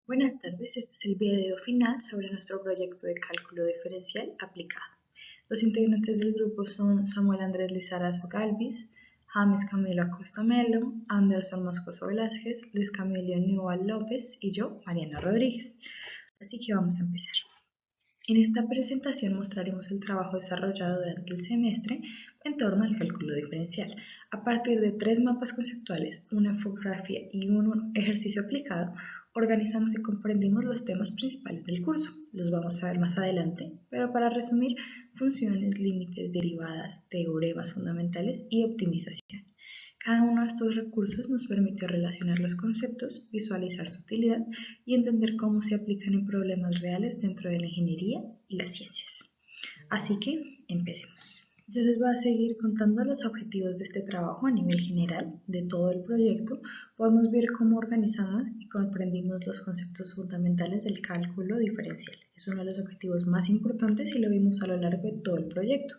Buenas tardes, este es el video final sobre nuestro proyecto de cálculo diferencial aplicado. Los integrantes del grupo son Samuel Andrés Lizarazo Galvis, James Camilo Acosta Melo, Anderson Moscoso Velázquez, Luis Camilo Newell López y yo, Mariana Rodríguez. Así que vamos a empezar. En esta presentación mostraremos el trabajo desarrollado durante el semestre en torno al cálculo diferencial, a partir de 3 mapas conceptuales, una infografía y un ejercicio aplicado. Organizamos y comprendimos los temas principales del curso. Los vamos a ver más adelante, pero para resumir, funciones, límites, derivadas, teoremas fundamentales y optimización. Cada uno de estos recursos nos permitió relacionar los conceptos, visualizar su utilidad y entender cómo se aplican en problemas reales dentro de la ingeniería y las ciencias. Así que, empecemos. Yo les voy a seguir contando los objetivos de este trabajo a nivel general de todo el proyecto. Podemos ver cómo organizamos y comprendimos los conceptos fundamentales del cálculo diferencial. Es uno de los objetivos más importantes y lo vimos a lo largo de todo el proyecto.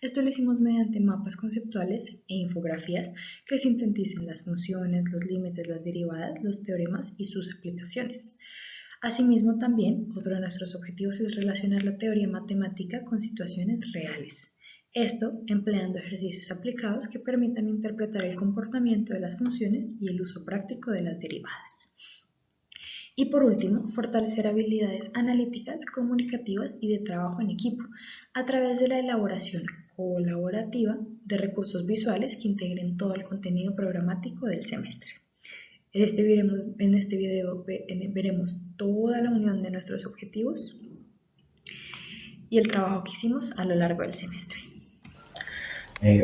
Esto lo hicimos mediante mapas conceptuales e infografías que sinteticen las funciones, los límites, las derivadas, los teoremas y sus aplicaciones. Asimismo, también otro de nuestros objetivos es relacionar la teoría matemática con situaciones reales. Esto empleando ejercicios aplicados que permitan interpretar el comportamiento de las funciones y el uso práctico de las derivadas. Y por último, fortalecer habilidades analíticas, comunicativas y de trabajo en equipo a través de la elaboración colaborativa de recursos visuales que integren todo el contenido programático del semestre. En este video veremos toda la unión de nuestros objetivos y el trabajo que hicimos a lo largo del semestre.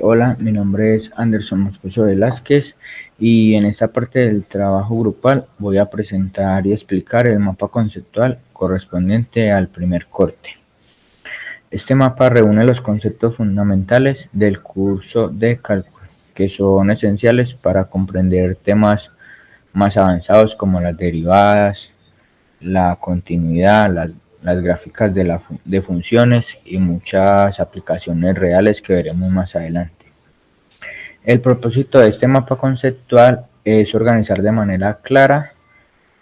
Hola, mi nombre es Anderson Moscoso Velázquez y en esta parte del trabajo grupal voy a presentar y explicar el mapa conceptual correspondiente al primer corte. Este mapa reúne los conceptos fundamentales del curso de cálculo, que son esenciales para comprender temas más avanzados como las derivadas, la continuidad, las gráficas de funciones y muchas aplicaciones reales que veremos más adelante. El propósito de este mapa conceptual es organizar de manera clara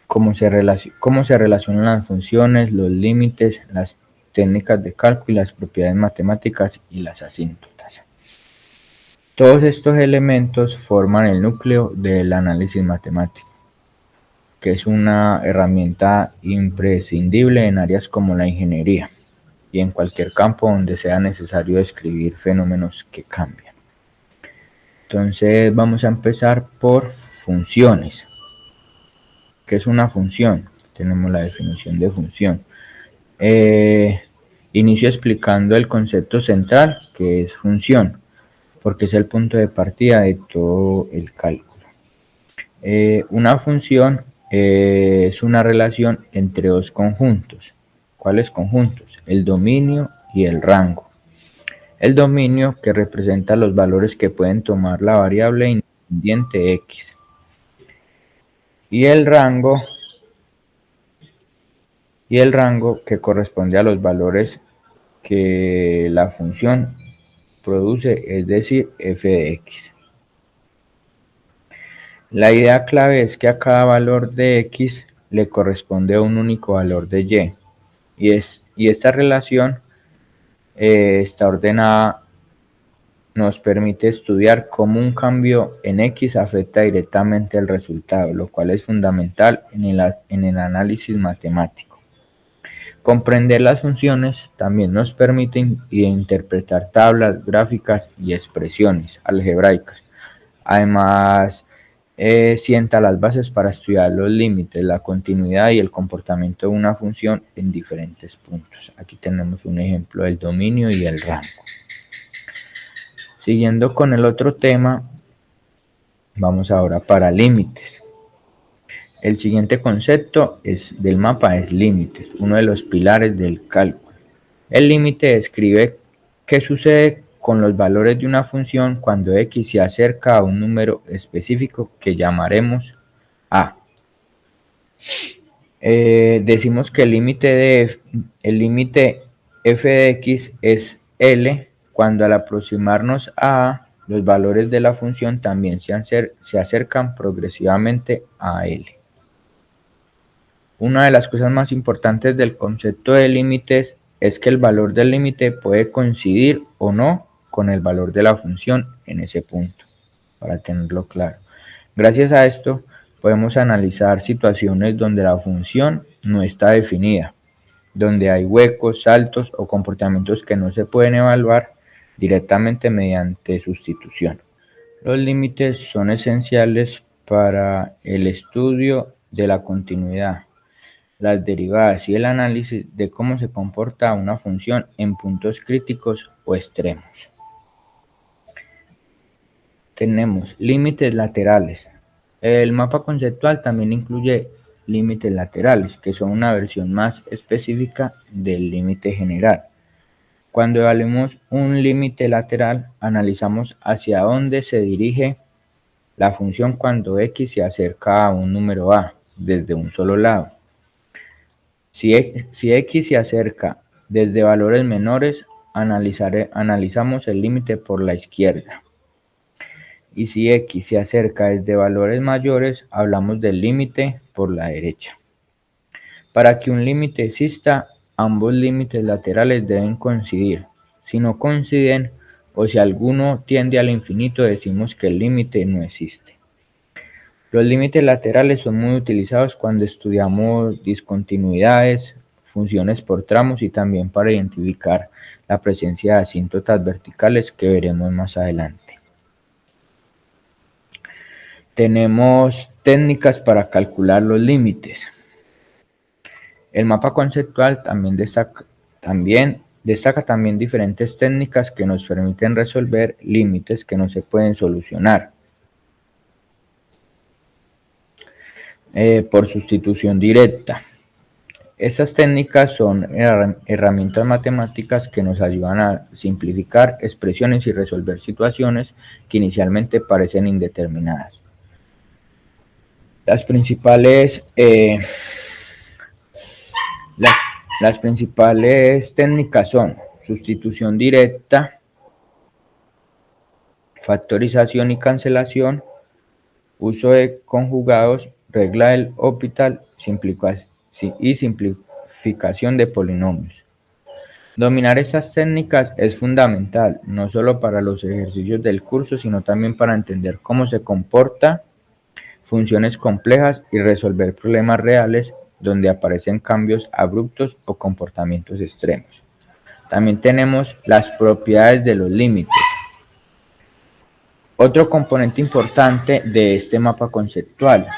cómo se relacionan las funciones, los límites, las técnicas de cálculo y las propiedades matemáticas y las asíntotas. Todos estos elementos forman el núcleo del análisis matemático, que es una herramienta imprescindible en áreas como la ingeniería y en cualquier campo donde sea necesario describir fenómenos que cambian. Entonces vamos a empezar por funciones. ¿Qué es una función? Tenemos la definición de función. Inicio explicando el concepto central, que es función, porque es el punto de partida de todo el cálculo. Una función es una relación entre dos conjuntos. ¿Cuáles conjuntos? El dominio y el rango. El dominio, que representa los valores que pueden tomar la variable independiente x. Y el rango, que corresponde a los valores que la función produce, es decir, f de x. La idea clave es que a cada valor de x le corresponde un único valor de y, y esta relación está ordenada. Nos permite estudiar cómo un cambio en X afecta directamente el resultado, lo cual es fundamental en el análisis matemático. Comprender las funciones también nos permite interpretar tablas, gráficas y expresiones algebraicas. Además, sienta las bases para estudiar los límites, la continuidad y el comportamiento de una función en diferentes puntos. Aquí tenemos un ejemplo del dominio y el rango. Siguiendo con el otro tema, vamos ahora para límites. El siguiente concepto del mapa es límites, uno de los pilares del cálculo. El límite describe qué sucede con los valores de una función cuando x se acerca a un número específico que llamaremos a. Decimos que el límite f de x es L cuando al aproximarnos a los valores de la función también se acercan progresivamente a L. Una de las cosas más importantes del concepto de límites es que el valor del límite puede coincidir o no con el valor de la función en ese punto, para tenerlo claro. Gracias a esto, podemos analizar situaciones donde la función no está definida, donde hay huecos, saltos o comportamientos que no se pueden evaluar directamente mediante sustitución. Los límites son esenciales para el estudio de la continuidad, las derivadas y el análisis de cómo se comporta una función en puntos críticos o extremos. Tenemos límites laterales. El mapa conceptual también incluye límites laterales, que son una versión más específica del límite general. Cuando evaluamos un límite lateral, analizamos hacia dónde se dirige la función cuando x se acerca a un número a desde un solo lado. Si x se acerca desde valores menores, analizamos el límite por la izquierda. Y si x se acerca desde valores mayores, hablamos del límite por la derecha. Para que un límite exista, ambos límites laterales deben coincidir. Si no coinciden o si alguno tiende al infinito, decimos que el límite no existe. Los límites laterales son muy utilizados cuando estudiamos discontinuidades, funciones por tramos y también para identificar la presencia de asíntotas verticales que veremos más adelante. Tenemos técnicas para calcular los límites. El mapa conceptual también destaca diferentes técnicas que nos permiten resolver límites que no se pueden solucionar. Por sustitución directa. Estas técnicas son herramientas matemáticas que nos ayudan a simplificar expresiones y resolver situaciones que inicialmente parecen indeterminadas. Las principales técnicas son sustitución directa, factorización y cancelación, uso de conjugados, regla del Hospital y simplificación de polinomios. Dominar estas técnicas es fundamental, no solo para los ejercicios del curso, sino también para entender cómo se comportan funciones complejas y resolver problemas reales donde aparecen cambios abruptos o comportamientos extremos. También tenemos las propiedades de los límites. Otro componente importante de este mapa conceptual,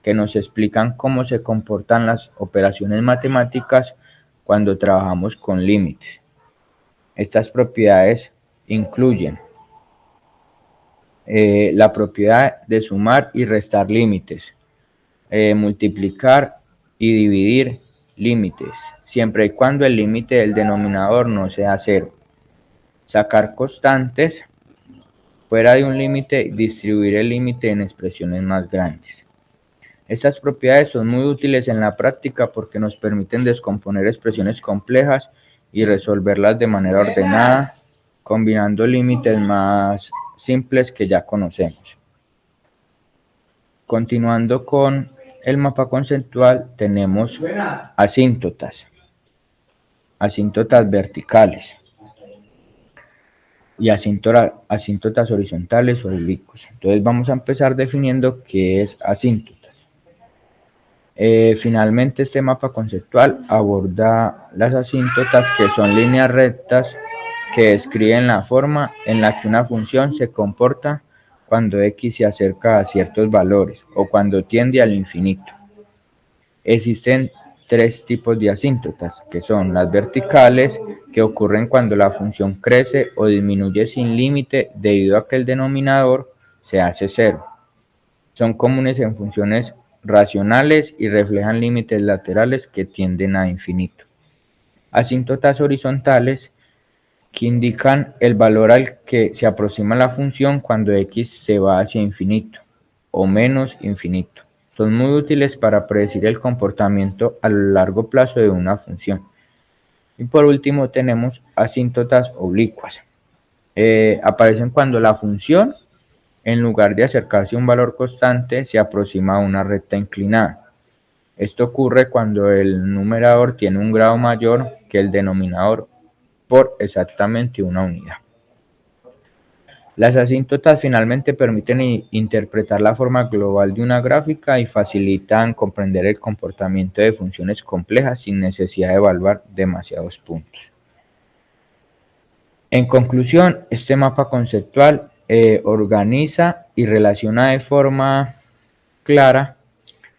que nos explican cómo se comportan las operaciones matemáticas cuando trabajamos con límites. Estas propiedades incluyen la propiedad de sumar y restar límites, multiplicar y dividir límites, siempre y cuando el límite del denominador no sea cero. Sacar constantes fuera de un límite y distribuir el límite en expresiones más grandes. Estas propiedades son muy útiles en la práctica porque nos permiten descomponer expresiones complejas y resolverlas de manera ordenada, combinando límites más simples que ya conocemos. Continuando con el mapa conceptual, tenemos asíntotas verticales y asíntotas horizontales o oblicuos. Entonces vamos a empezar definiendo qué es asíntotas. Finalmente, este mapa conceptual aborda las asíntotas, que son líneas rectas que describen la forma en la que una función se comporta cuando x se acerca a ciertos valores o cuando tiende al infinito. Existen tres tipos de asíntotas, que son las verticales, que ocurren cuando la función crece o disminuye sin límite debido a que el denominador se hace cero. Son comunes en funciones racionales y reflejan límites laterales que tienden a infinito. Asíntotas horizontales, que indican el valor al que se aproxima la función cuando x se va hacia infinito o menos infinito. Son muy útiles para predecir el comportamiento a largo plazo de una función. Y por último tenemos asíntotas oblicuas. Aparecen cuando la función, en lugar de acercarse a un valor constante, se aproxima a una recta inclinada. Esto ocurre cuando el numerador tiene un grado mayor que el denominador por exactamente una unidad. Las asíntotas finalmente permiten interpretar la forma global de una gráfica y facilitan comprender el comportamiento de funciones complejas sin necesidad de evaluar demasiados puntos. En conclusión, este mapa conceptual organiza y relaciona de forma clara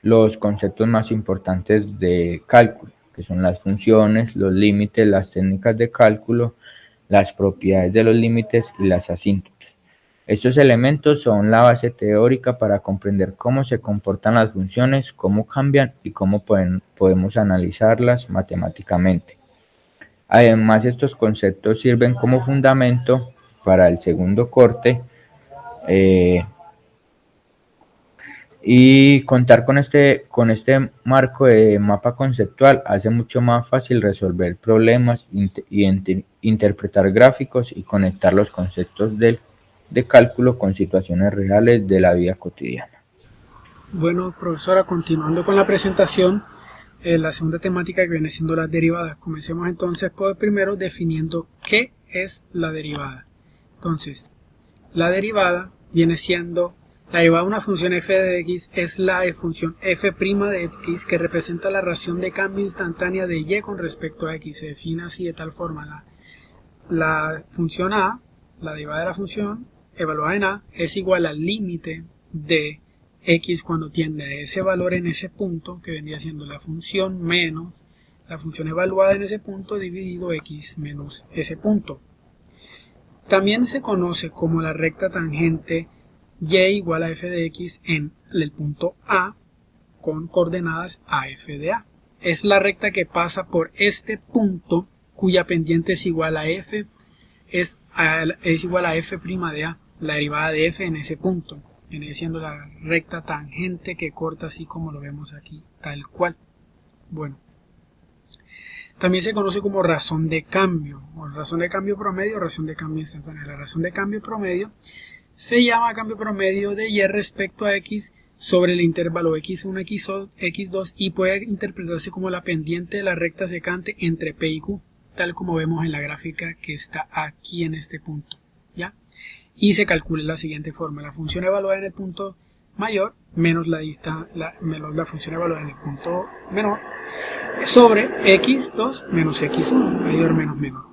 los conceptos más importantes de cálculo, que son las funciones, los límites, las técnicas de cálculo, las propiedades de los límites y las asíntotas. Estos elementos son la base teórica para comprender cómo se comportan las funciones, cómo cambian y cómo podemos analizarlas matemáticamente. Además, estos conceptos sirven como fundamento para el segundo corte y contar con este marco de mapa conceptual hace mucho más fácil resolver problemas, interpretar gráficos y conectar los conceptos de cálculo con situaciones reales de la vida cotidiana. Bueno, profesora, continuando con la presentación, la segunda temática que viene siendo las derivadas. Comencemos entonces por primero definiendo qué es la derivada. Entonces, la derivada viene siendo la derivada de una función f de x es la función f' de x que representa la ración de cambio instantánea de y con respecto a x. Se define así de tal forma la función a, la derivada de la función evaluada en a, es igual al límite de x cuando tiende a ese valor en ese punto, que vendría siendo la función menos la función evaluada en ese punto dividido x menos ese punto. También se conoce como la recta tangente y igual a f de x en el punto A con coordenadas a f de a. Es la recta que pasa por este punto cuya pendiente es igual a f, es igual a f' de a, la derivada de f en ese punto. Viene siendo la recta tangente que corta así como lo vemos aquí, tal cual. Bueno, también se conoce como razón de cambio, o razón de cambio promedio o razón de cambio instantánea. La razón de cambio promedio se llama cambio promedio de y respecto a x sobre el intervalo x1, x2 y puede interpretarse como la pendiente de la recta secante entre p y q, tal como vemos en la gráfica que está aquí en este punto, ¿ya? Y se calcula de la siguiente forma: la función evaluada en el punto mayor menos la función evaluada en el punto menor sobre x2 menos x1, mayor menos menor.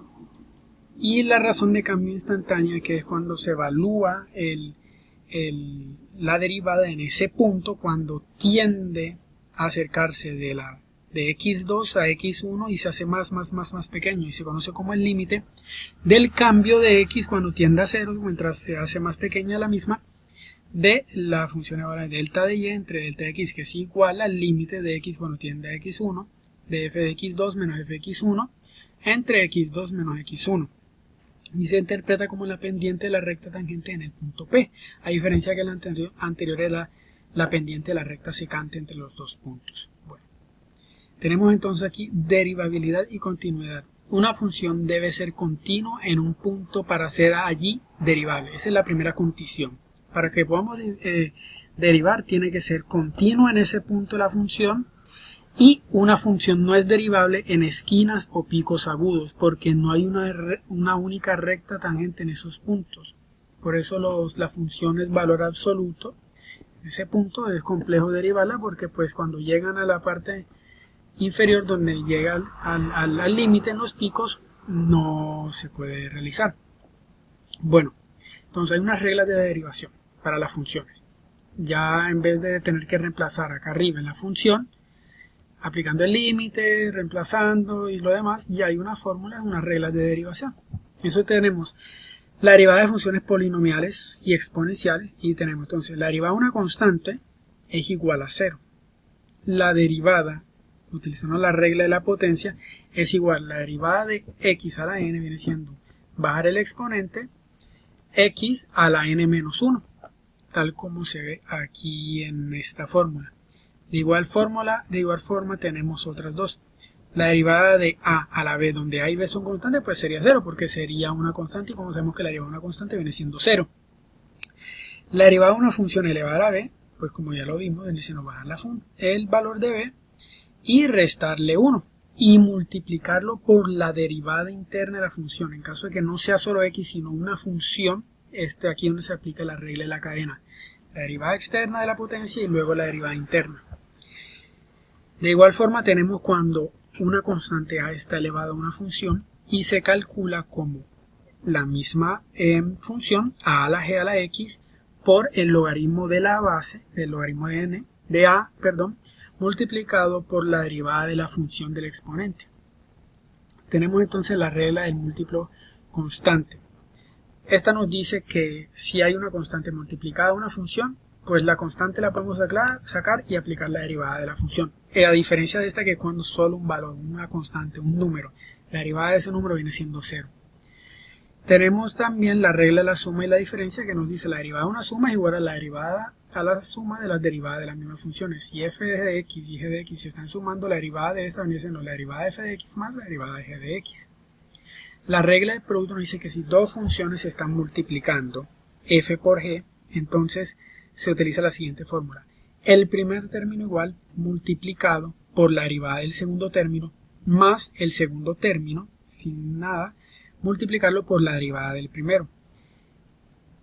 Y la razón de cambio instantánea, que es cuando se evalúa la derivada en ese punto, cuando tiende a acercarse de x2 a x1 y se hace más pequeño, y se conoce como el límite del cambio de x cuando tiende a 0, mientras se hace más pequeña la misma, de la función evaluada de delta de y entre delta de x, que es igual al límite de x cuando tiende a x1, de f de x2 menos f de x1 entre x2 menos x1. Y se interpreta como la pendiente de la recta tangente en el punto P, a diferencia que la anterior era la pendiente de la recta secante entre los dos puntos. Bueno, tenemos entonces aquí derivabilidad y continuidad. Una función debe ser continua en un punto para ser allí derivable. Esa es la primera condición. Para que podamos derivar, tiene que ser continua en ese punto la función. Y una función no es derivable en esquinas o picos agudos, porque no hay una única recta tangente en esos puntos. Por eso la función es valor absoluto. En ese punto es complejo derivarla, porque pues cuando llegan a la parte inferior donde llega al límite en los picos, no se puede realizar. Bueno, entonces hay unas reglas de derivación para las funciones. Ya en vez de tener que reemplazar acá arriba en la función, aplicando el límite, reemplazando y lo demás, ya hay una fórmula, unas reglas de derivación. Eso tenemos la derivada de funciones polinomiales y exponenciales, y tenemos entonces la derivada de una constante es igual a 0. La derivada, utilizando la regla de la potencia, es igual a la derivada de x a la n, viene siendo bajar el exponente x a la n menos 1, tal como se ve aquí en esta fórmula. De igual forma tenemos otras dos. La derivada de a a la b, donde a y b son constantes, pues sería 0, porque sería una constante, y como sabemos que la derivada de una constante viene siendo 0. La derivada de una función elevada a b, pues como ya lo vimos, viene siendo bajar el valor de b, y restarle 1 y multiplicarlo por la derivada interna de la función. En caso de que no sea solo x sino una función, aquí es donde se aplica la regla de la cadena. La derivada externa de la potencia y luego la derivada interna. De igual forma tenemos cuando una constante a está elevada a una función y se calcula como la misma función a la g a la x por el logaritmo de la base, del logaritmo de n, de a, multiplicado por la derivada de la función del exponente. Tenemos entonces la regla del múltiplo constante. Esta nos dice que si hay una constante multiplicada a una función, pues la constante la podemos sacar y aplicar la derivada de la función. A diferencia de esta, que cuando solo un valor, una constante, un número, la derivada de ese número viene siendo 0. Tenemos también la regla de la suma y la diferencia, que nos dice la derivada de una suma es igual a la derivada a la suma de las derivadas de las mismas funciones. Si f de x y g de x se están sumando, la derivada de esta viene siendo la derivada de f de x más la derivada de g de x. La regla del producto nos dice que si dos funciones se están multiplicando, f por g, entonces se utiliza la siguiente fórmula. El primer término igual multiplicado por la derivada del segundo término más el segundo término, sin nada, multiplicarlo por la derivada del primero.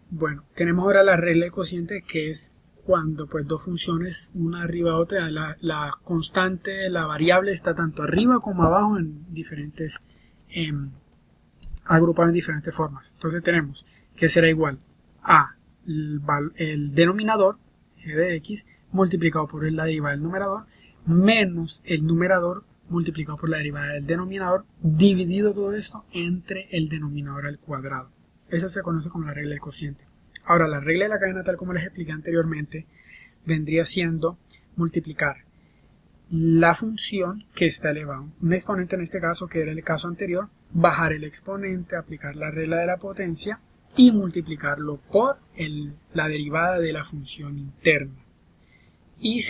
Bueno, tenemos ahora la regla del cociente, que es cuando pues dos funciones una arriba de otra, la constante, la variable está tanto arriba como abajo en diferentes agrupado en diferentes formas. Entonces tenemos que será igual a el denominador g de x multiplicado por la derivada del numerador menos el numerador multiplicado por la derivada del denominador, dividido todo esto entre el denominador al cuadrado. Esa se conoce como la regla del cociente. Ahora, la regla de la cadena, tal como les expliqué anteriormente, vendría siendo multiplicar la función que está elevada, un exponente en este caso, que era el caso anterior, bajar el exponente, aplicar la regla de la potencia y multiplicarlo por la derivada de la función interna. Y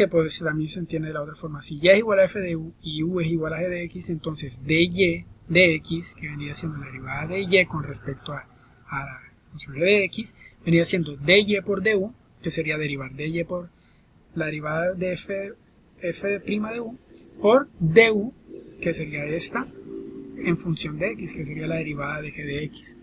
también se entiende de la otra forma. Si y es igual a f de u y u es igual a g de x, entonces dy de x, que vendría siendo la derivada de y con respecto a la función g de x, vendría siendo dy por du, que sería derivar dy por la derivada de f' de u, por du, que sería esta, en función de x, que sería la derivada de g de x.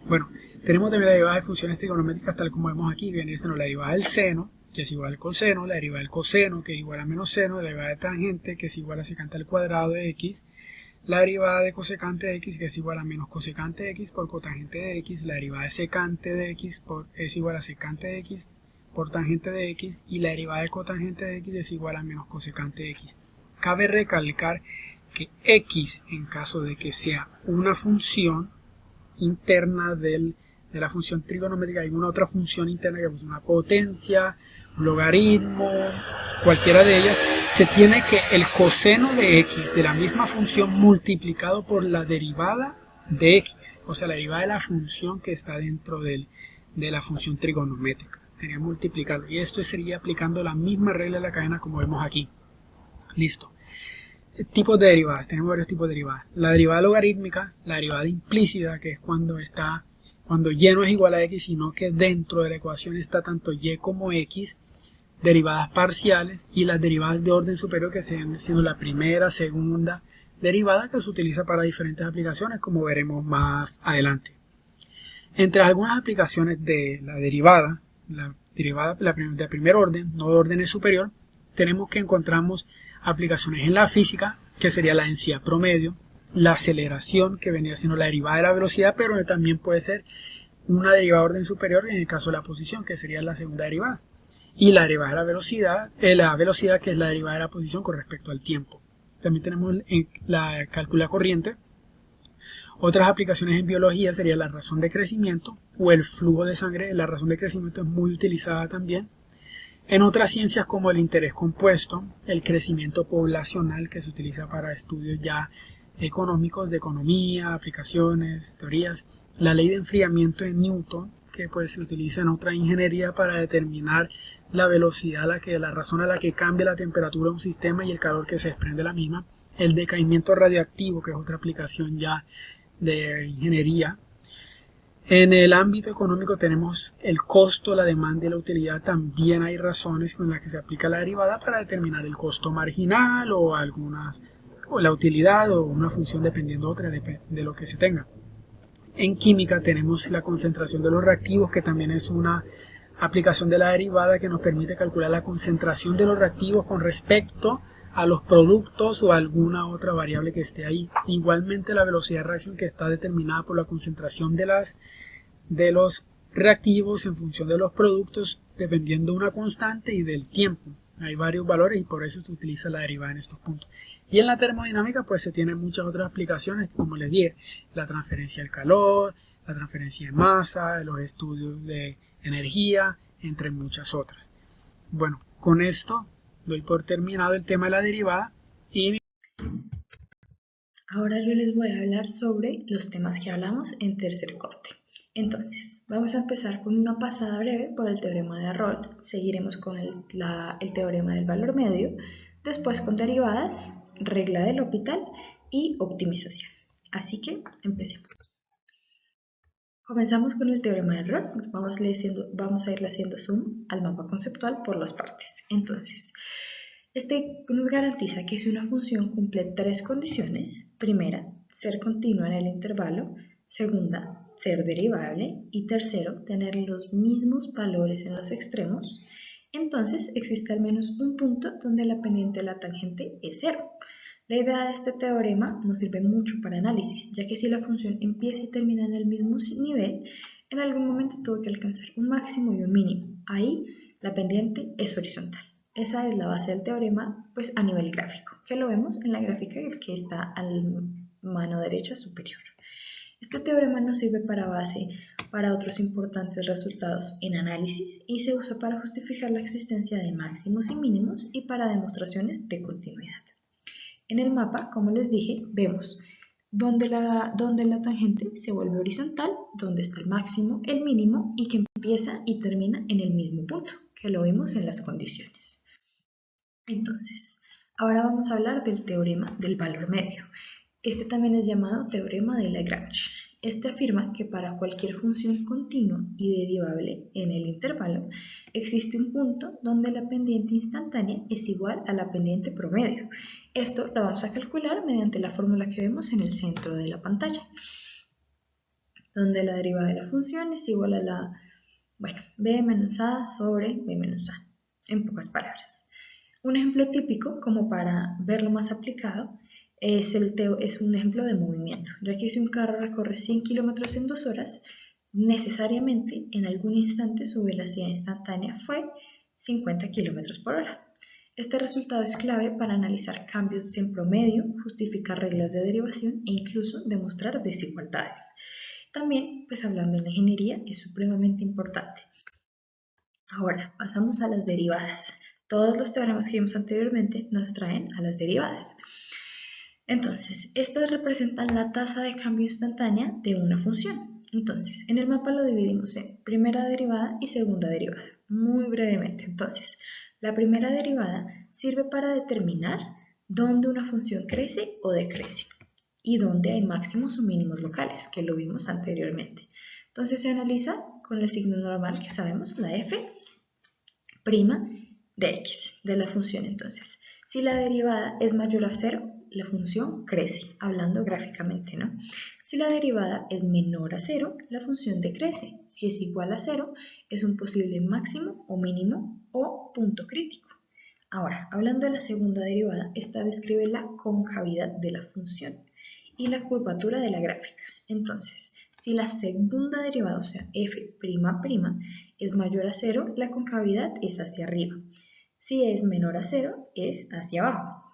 Bueno, tenemos también la derivada de funciones trigonométricas, tal como vemos aquí, que viene siendo la derivada del seno, que es igual al coseno, la derivada del coseno, que es igual a menos seno, la derivada de tangente, que es igual a secante al cuadrado de x, la derivada de cosecante de x, que es igual a menos cosecante de x por cotangente de x, la derivada de secante de x es igual a secante de x por tangente de x, y la derivada de cotangente de x es igual a menos cosecante de x. Cabe recalcar que x, en caso de que sea una función interna de la función trigonométrica, hay una otra función interna que es una potencia, un logaritmo, cualquiera de ellas, se tiene que el coseno de x de la misma función multiplicado por la derivada de x, o sea, la derivada de la función que está dentro de la función trigonométrica. Sería multiplicarlo, y esto sería aplicando la misma regla de la cadena como vemos aquí. Listo. Tipos de derivadas, tenemos varios tipos de derivadas. La derivada logarítmica, la derivada implícita, que es cuando y no es igual a x, sino que dentro de la ecuación está tanto y como x. Derivadas parciales y las derivadas de orden superior, que sean siendo la primera, segunda derivada, que se utiliza para diferentes aplicaciones, como veremos más adelante. Entre algunas aplicaciones de la derivada de primer orden, no de órdenes superior, tenemos que encontramos aplicaciones en la física, que sería la densidad promedio, la aceleración, que vendría siendo la derivada de la velocidad, pero también puede ser una derivada de orden superior en el caso de la posición, que sería la segunda derivada, y la derivada de la velocidad, que es la derivada de la posición con respecto al tiempo. También tenemos la cálculo corriente. Otras aplicaciones en biología sería la razón de crecimiento o el flujo de sangre. La razón de crecimiento es muy utilizada también. En otras ciencias, como el interés compuesto, el crecimiento poblacional, que se utiliza para estudios ya económicos, de economía, aplicaciones, teorías. La ley de enfriamiento de Newton, que pues se utiliza en otra ingeniería para determinar la velocidad, la razón a la que cambia la temperatura de un sistema y el calor que se desprende de la misma. El decaimiento radioactivo, que es otra aplicación ya de ingeniería. En el ámbito económico tenemos el costo, la demanda y la utilidad. También hay razones con las que se aplica la derivada para determinar el costo marginal o la utilidad o una función dependiendo de otra de lo que se tenga. En química tenemos la concentración de los reactivos, que también es una aplicación de la derivada que nos permite calcular la concentración de los reactivos con respecto a los productos o alguna otra variable que esté ahí. Igualmente la velocidad de reacción, que está determinada por la concentración de los reactivos en función de los productos, dependiendo de una constante y del tiempo. Hay varios valores y por eso se utiliza la derivada en estos puntos. Y en la termodinámica pues se tienen muchas otras aplicaciones, como les dije, la transferencia del calor, la transferencia de masa, los estudios de energía, entre muchas otras. Bueno, con esto doy por terminado el tema de la derivada y ahora yo les voy a hablar sobre los temas que hablamos en tercer corte. Entonces, vamos a empezar con una pasada breve por el teorema de Arroll, seguiremos con el teorema del valor medio, después con derivadas, regla del L'Hopital y optimización. Así que empecemos. Comenzamos con el teorema de Arroll. Vamos a irle haciendo zoom al mapa conceptual por las partes. Entonces, este nos garantiza que si una función cumple tres condiciones: primera, ser continua en el intervalo; segunda, ser derivable; y tercero, tener los mismos valores en los extremos, entonces existe al menos un punto donde la pendiente de la tangente es cero. La idea de este teorema nos sirve mucho para análisis, ya que si la función empieza y termina en el mismo nivel, en algún momento tuvo que alcanzar un máximo y un mínimo. Ahí la pendiente es horizontal. Esa es la base del teorema, pues a nivel gráfico, que lo vemos en la gráfica que está a la mano derecha superior. Este teorema nos sirve para base para otros importantes resultados en análisis y se usa para justificar la existencia de máximos y mínimos y para demostraciones de continuidad. En el mapa, como les dije, vemos donde la tangente se vuelve horizontal, donde está el máximo, el mínimo y que empieza y termina en el mismo punto, que lo vimos en las condiciones. Entonces, ahora vamos a hablar del teorema del valor medio. Este también es llamado teorema de Lagrange. Este afirma que para cualquier función continua y derivable en el intervalo, existe un punto donde la pendiente instantánea es igual a la pendiente promedio. Esto lo vamos a calcular mediante la fórmula que vemos en el centro de la pantalla, donde la derivada de la función es igual a la, b menos a sobre b menos a, en pocas palabras. Un ejemplo típico, como para verlo más aplicado, es un ejemplo de movimiento, ya que si un carro recorre 100 kilómetros en 2 horas, necesariamente en algún instante su velocidad instantánea fue 50 kilómetros por hora. Este resultado es clave para analizar cambios en promedio, justificar reglas de derivación e incluso demostrar desigualdades. También, pues hablando en la ingeniería, es supremamente importante. Ahora, pasamos a las derivadas. Todos los teoremas que vimos anteriormente nos traen a las derivadas. Entonces, estas representan la tasa de cambio instantánea de una función. Entonces, en el mapa lo dividimos en primera derivada y segunda derivada. Muy brevemente, entonces, la primera derivada sirve para determinar dónde una función crece o decrece y dónde hay máximos o mínimos locales, que lo vimos anteriormente. Entonces, se analiza con el signo normal que sabemos, la f' de x, de la función. Entonces, si la derivada es mayor a 0, la función crece, hablando gráficamente, ¿no? Si la derivada es menor a 0, la función decrece. Si es igual a 0, es un posible máximo o mínimo o punto crítico. Ahora, hablando de la segunda derivada, esta describe la concavidad de la función y la curvatura de la gráfica. Entonces, si la segunda derivada, o sea, f', es mayor a 0, la concavidad es hacia arriba. Si es menor a 0, es hacia abajo.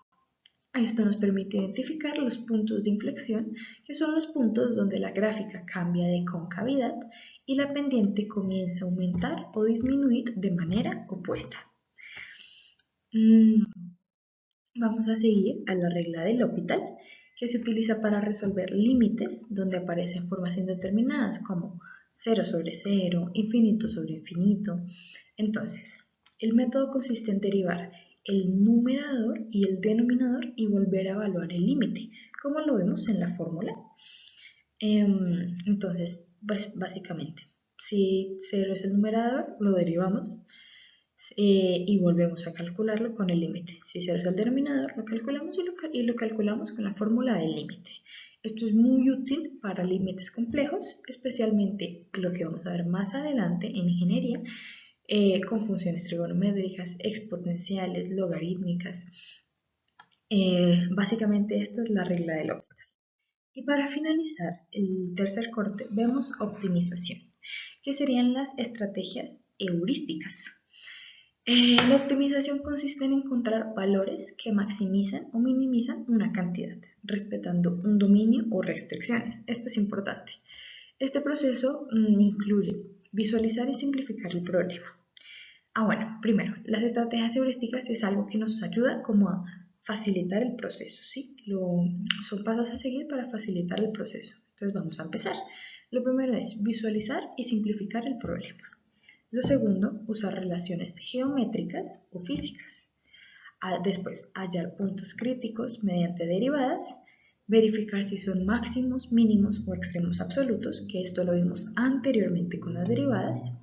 Esto nos permite identificar los puntos de inflexión, que son los puntos donde la gráfica cambia de concavidad y la pendiente comienza a aumentar o disminuir de manera opuesta. Vamos a seguir a la regla del L'Hopital, que se utiliza para resolver límites donde aparecen formas indeterminadas como 0 sobre 0, infinito sobre infinito. Entonces, el método consiste en derivar el numerador y el denominador y volver a evaluar el límite, como lo vemos en la fórmula. Entonces, Pues básicamente, si 0 es el numerador, lo derivamos y volvemos a calcularlo con el límite. Si 0 es el denominador, lo calculamos y lo calculamos con la fórmula del límite. Esto es muy útil para límites complejos, especialmente lo que vamos a ver más adelante en ingeniería, con funciones trigonométricas, exponenciales, logarítmicas. Básicamente esta es la regla del L'Hopital. Y para finalizar el tercer corte vemos optimización, que serían las estrategias heurísticas. La optimización consiste en encontrar valores que maximizan o minimizan una cantidad, respetando un dominio o restricciones. Esto es importante. Este proceso incluye visualizar y simplificar el problema. Bueno, primero, las estrategias heurísticas es algo que nos ayuda como a facilitar el proceso, ¿sí? Son pasos a seguir para facilitar el proceso. Entonces vamos a empezar. Lo primero es visualizar y simplificar el problema. Lo segundo, usar relaciones geométricas o físicas. Después, hallar puntos críticos mediante derivadas, verificar si son máximos, mínimos o extremos absolutos, que esto lo vimos anteriormente con las derivadas,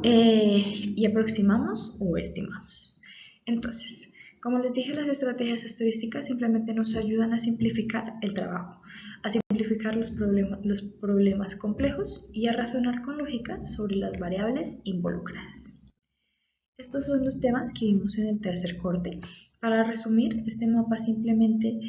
y aproximamos o estimamos. Entonces, como les dije, las estrategias estadísticas simplemente nos ayudan a simplificar el trabajo, a simplificar los problemas complejos y a razonar con lógica sobre las variables involucradas. Estos son los temas que vimos en el tercer corte. Para resumir, este mapa simplemente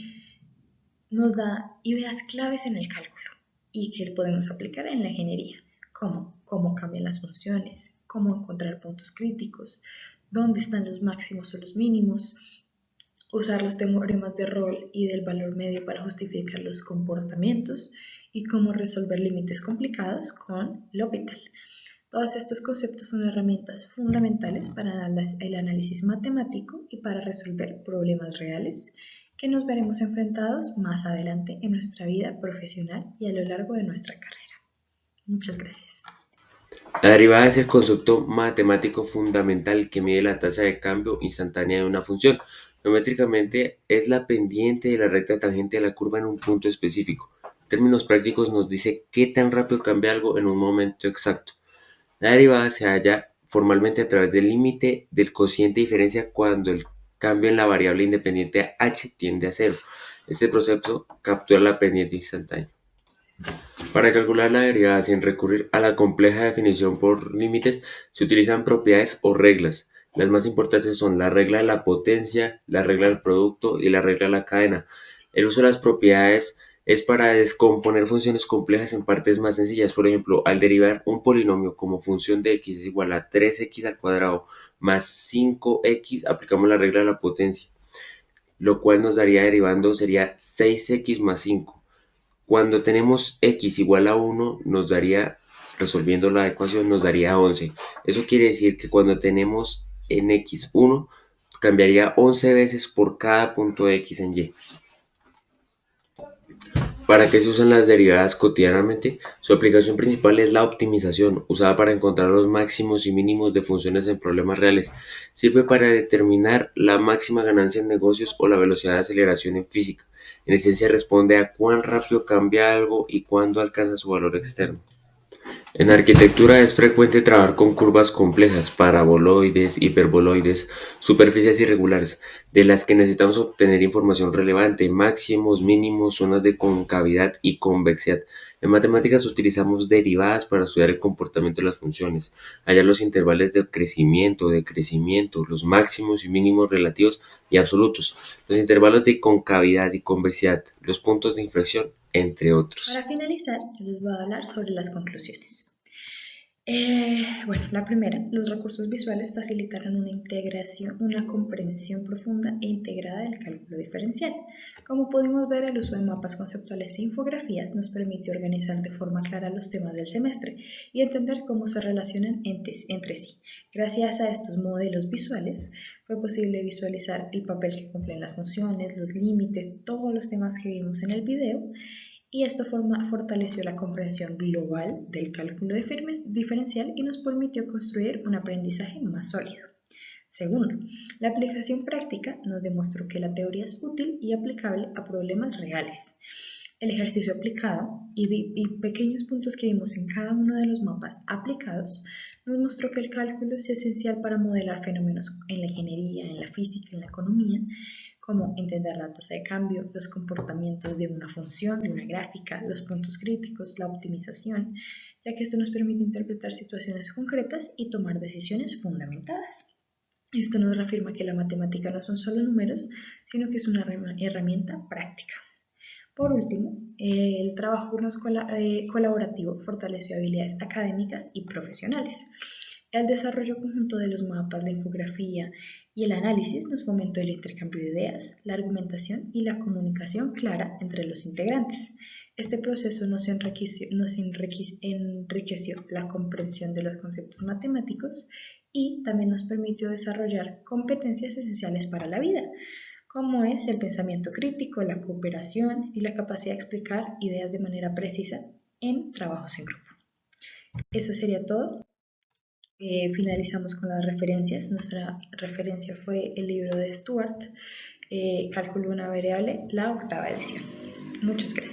nos da ideas claves en el cálculo y que podemos aplicar en la ingeniería, como cómo cambian las funciones, cómo encontrar puntos críticos, dónde están los máximos o los mínimos, usar los teoremas de Rolle y del valor medio para justificar los comportamientos y cómo resolver límites complicados con L'Hopital. Todos estos conceptos son herramientas fundamentales para el análisis matemático y para resolver problemas reales que nos veremos enfrentados más adelante en nuestra vida profesional y a lo largo de nuestra carrera. Muchas gracias. La derivada es el concepto matemático fundamental que mide la tasa de cambio instantánea de una función. Geométricamente es la pendiente de la recta tangente de la curva en un punto específico. En términos prácticos nos dice qué tan rápido cambia algo en un momento exacto. La derivada se halla formalmente a través del límite del cociente de diferencia cuando el cambio en la variable independiente h tiende a 0. Este proceso captura la pendiente instantánea. Para calcular la derivada sin recurrir a la compleja definición por límites, se utilizan propiedades o reglas. Las más importantes son la regla de la potencia, la regla del producto y la regla de la cadena. El uso de las propiedades es para descomponer funciones complejas en partes más sencillas. Por ejemplo, al derivar un polinomio como función de x es igual a 3x al cuadrado más 5x, aplicamos la regla de la potencia, lo cual nos daría derivando sería 6x más 5. Cuando tenemos x igual a 1, nos daría, resolviendo la ecuación, nos daría 11. Eso quiere decir que cuando tenemos en x 1, cambiaría 11 veces por cada punto de x en y. ¿Para qué se usan las derivadas cotidianamente? Su aplicación principal es la optimización, usada para encontrar los máximos y mínimos de funciones en problemas reales. Sirve para determinar la máxima ganancia en negocios o la velocidad de aceleración en física. En esencia responde a cuán rápido cambia algo y cuándo alcanza su valor externo. En arquitectura es frecuente trabajar con curvas complejas, paraboloides, hiperboloides, superficies irregulares, de las que necesitamos obtener información relevante, máximos, mínimos, zonas de concavidad y convexidad. En matemáticas utilizamos derivadas para estudiar el comportamiento de las funciones, hallar los intervalos de crecimiento, decrecimiento, los máximos y mínimos relativos y absolutos, los intervalos de concavidad y convexidad, los puntos de inflexión, entre otros. Para finalizar, les voy a hablar sobre las conclusiones. La primera, los recursos visuales facilitarán una comprensión profunda e integrada del cálculo diferencial. Como pudimos ver, el uso de mapas conceptuales e infografías nos permite organizar de forma clara los temas del semestre y entender cómo se relacionan entre sí. Gracias a estos modelos visuales fue posible visualizar el papel que cumplen las funciones, los límites, todos los temas que vimos en el video. Y esto fortaleció la comprensión global del cálculo diferencial y nos permitió construir un aprendizaje más sólido. Segundo, la aplicación práctica nos demostró que la teoría es útil y aplicable a problemas reales. El ejercicio aplicado y pequeños puntos que vimos en cada uno de los mapas aplicados nos mostró que el cálculo es esencial para modelar fenómenos en la ingeniería, en la física, en la economía, como entender la tasa de cambio, los comportamientos de una función, de una gráfica, los puntos críticos, la optimización, ya que esto nos permite interpretar situaciones concretas y tomar decisiones fundamentadas. Esto nos reafirma que la matemática no son solo números, sino que es una herramienta práctica. Por último, el trabajo colaborativo fortaleció habilidades académicas y profesionales. El desarrollo conjunto de los mapas, la infografía y el análisis nos fomentó el intercambio de ideas, la argumentación y la comunicación clara entre los integrantes. Este proceso nos enriqueció la comprensión de los conceptos matemáticos y también nos permitió desarrollar competencias esenciales para la vida, como es el pensamiento crítico, la cooperación y la capacidad de explicar ideas de manera precisa en trabajos en grupo. Eso sería todo. Finalizamos con las referencias. Nuestra referencia fue el libro de Stuart, Cálculo de una variable, la 8ª edición. Muchas gracias.